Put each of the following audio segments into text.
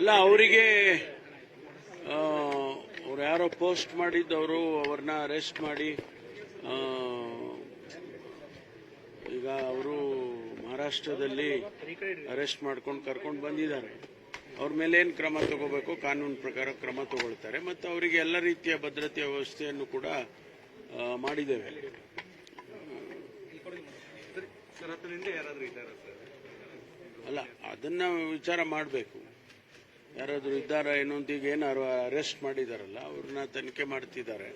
ಅಲ್ಲ ಅವರಿಗೆ ಅವ್ರು ಯಾರೋ ಪೋಸ್ಟ್ ಮಾಡಿದ್ದವರು ಅವ್ರನ್ನ ಅರೆಸ್ಟ್ ಮಾಡಿ ಈಗ ಅವರು ಮಹಾರಾಷ್ಟ್ರದಲ್ಲಿ ಅರೆಸ್ಟ್ ಮಾಡ್ಕೊಂಡು ಕರ್ಕೊಂಡು ಬಂದಿದ್ದಾರೆ. ಅವ್ರ ಮೇಲೆ ಏನು ಕ್ರಮ ತಗೋಬೇಕು ಕಾನೂನು ಪ್ರಕಾರ ಕ್ರಮ ತಗೊಳ್ತಾರೆ. ಮತ್ತು ಅವರಿಗೆ ಎಲ್ಲ ರೀತಿಯ ಭದ್ರತೆಯ ವ್ಯವಸ್ಥೆಯನ್ನು ಕೂಡ ಮಾಡಿದ್ದೇವೆ. ಅಲ್ಲ ಅದನ್ನ ವಿಚಾರ ಮಾಡಬೇಕು. ಯಾರಾದರೂ ಇದ್ದಾರಾ ಏನೋ ಅಂತ ಈಗ ಏನಾರು ಅರೆಸ್ಟ್ ಮಾಡಿದಾರಲ್ಲ ಅವ್ರನ್ನ ತನಿಖೆ ಮಾಡ್ತಿದ್ದಾರೆ.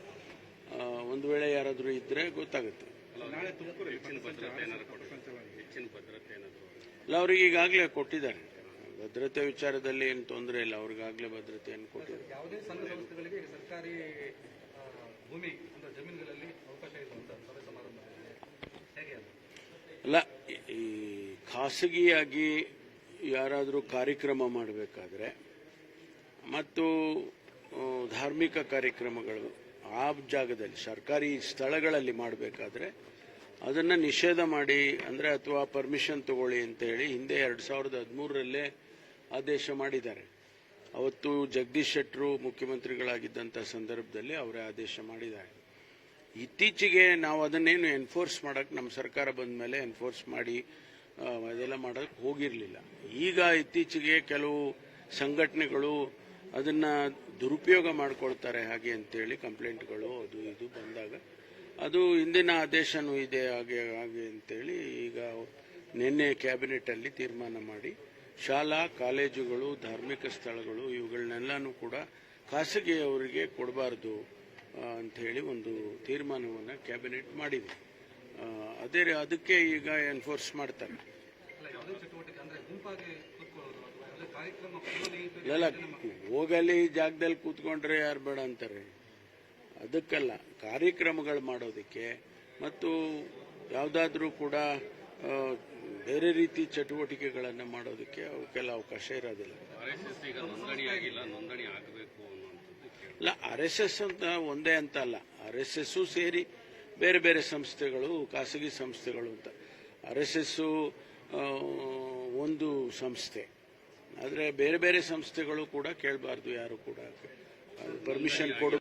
ಒಂದು ವೇಳೆ ಯಾರಾದರೂ ಇದ್ರೆ ಗೊತ್ತಾಗುತ್ತೆ. ಅಲ್ಲ ಅವ್ರಿಗೆ ಈಗಾಗಲೇ ಕೊಟ್ಟಿದ್ದಾರೆ. ಭದ್ರತೆ ವಿಚಾರದಲ್ಲಿ ಏನು ತೊಂದರೆ ಇಲ್ಲ. ಅವ್ರಿಗಾಗಲೇ ಭದ್ರತೆಯನ್ನು ಕೊಟ್ಟಿದ್ದಾರೆ. ಯಾವುದೇ ಸಂಘ ಸಂಸ್ಥೆಗಳಿಗೆ ಸರ್ಕಾರಿ ಭೂಮಿ ಅಂದ್ರೆ ಜಮೀನುಗಳಲ್ಲಿ ಅವಕಾಶ ಇರುವಂತ ಸಭೆ ಸಮಾರಂಭದಲ್ಲಿ ಹೇಗೆ ಅಲ್ಲ, ಈ ಖಾಸಗಿಯಾಗಿ ಯಾರಾದರೂ ಕಾರ್ಯಕ್ರಮ ಮಾಡಬೇಕಾದ್ರೆ ಮತ್ತು ಧಾರ್ಮಿಕ ಕಾರ್ಯಕ್ರಮಗಳು ಆ ಜಾಗದಲ್ಲಿ ಸರ್ಕಾರಿ ಸ್ಥಳಗಳಲ್ಲಿ ಮಾಡಬೇಕಾದ್ರೆ ಅದನ್ನು ನಿಷೇಧ ಮಾಡಿ ಅಂದರೆ ಅಥವಾ ಪರ್ಮಿಷನ್ ತಗೊಳ್ಳಿ ಅಂತ ಹೇಳಿ ಹಿಂದೆ 2013ರಲ್ಲೇ ಆದೇಶ ಮಾಡಿದ್ದಾರೆ. ಅವತ್ತು ಜಗದೀಶ್ ಶೆಟ್ಟರು ಮುಖ್ಯಮಂತ್ರಿಗಳಾಗಿದ್ದಂಥ ಸಂದರ್ಭದಲ್ಲಿ ಅವರೇ ಆದೇಶ ಮಾಡಿದ್ದಾರೆ. ಇತ್ತೀಚೆಗೆ ನಾವು ಅದನ್ನೇನು ಎನ್ಫೋರ್ಸ್ ಮಾಡೋಕ್ಕೆ ನಮ್ಮ ಸರ್ಕಾರ ಬಂದ ಮೇಲೆ ಎನ್ಫೋರ್ಸ್ ಮಾಡಿ ಅದೆಲ್ಲ ಮಾಡೋಕ್ಕೆ ಹೋಗಿರಲಿಲ್ಲ. ಈಗ ಇತ್ತೀಚೆಗೆ ಕೆಲವು ಸಂಘಟನೆಗಳು ಅದನ್ನು ದುರುಪಯೋಗ ಮಾಡ್ಕೊಳ್ತಾರೆ ಹಾಗೆ ಅಂತೇಳಿ ಕಂಪ್ಲೇಂಟ್ಗಳು ಅದು ಇದು ಬಂದಾಗ ಅದು ಹಿಂದಿನ ಆದೇಶನೂ ಇದೆ ಹಾಗೆ ಹಾಗೆ ಅಂತೇಳಿ ಈಗ ನಿನ್ನೆ ಕ್ಯಾಬಿನೆಟಲ್ಲಿ ತೀರ್ಮಾನ ಮಾಡಿ ಶಾಲಾ ಕಾಲೇಜುಗಳು ಧಾರ್ಮಿಕ ಸ್ಥಳಗಳು ಇವುಗಳನ್ನೆಲ್ಲನೂ ಕೂಡ ಖಾಸಗಿಯವರಿಗೆ ಕೊಡಬಾರ್ದು ಅಂಥೇಳಿ ಒಂದು ತೀರ್ಮಾನವನ್ನು ಕ್ಯಾಬಿನೆಟ್ ಮಾಡಿದೆ. ಅದಕ್ಕೆ ಈಗ ಎನ್ಫೋರ್ಸ್ ಮಾಡ್ತಾರೆ. ಅಲ್ಲ, ಹೋಗಲಿ ಜಾಗದಲ್ಲಿ ಕೂತ್ಕೊಂಡ್ರೆ ಯಾರು ಬೇಡ ಅಂತಾರೆ. ಅದಕ್ಕಲ್ಲ, ಕಾರ್ಯಕ್ರಮಗಳು ಮಾಡೋದಕ್ಕೆ ಮತ್ತು ಯಾವುದಾದ್ರೂ ಕೂಡ ಬೇರೆ ರೀತಿ ಚಟುವಟಿಕೆಗಳನ್ನು ಮಾಡೋದಕ್ಕೆ ಅವಕ್ಕೆಲ್ಲ ಅವಕಾಶ ಇರೋದಿಲ್ಲ. ಅಲ್ಲ, RSS ಅಂತ ಒಂದೇ ಅಂತ ಅಲ್ಲ, RSS ಸೇರಿ ಬೇರೆ ಬೇರೆ ಸಂಸ್ಥೆಗಳು, ಖಾಸಗಿ ಸಂಸ್ಥೆಗಳು ಅಂತ. RSS ಒಂದು ಸಂಸ್ಥೆ, ಆದರೆ ಬೇರೆ ಬೇರೆ ಸಂಸ್ಥೆಗಳು ಕೂಡ ಕೇಳಬಾರ್ದು, ಯಾರು ಕೂಡ ಪರ್ಮಿಷನ್ ಕೊಡು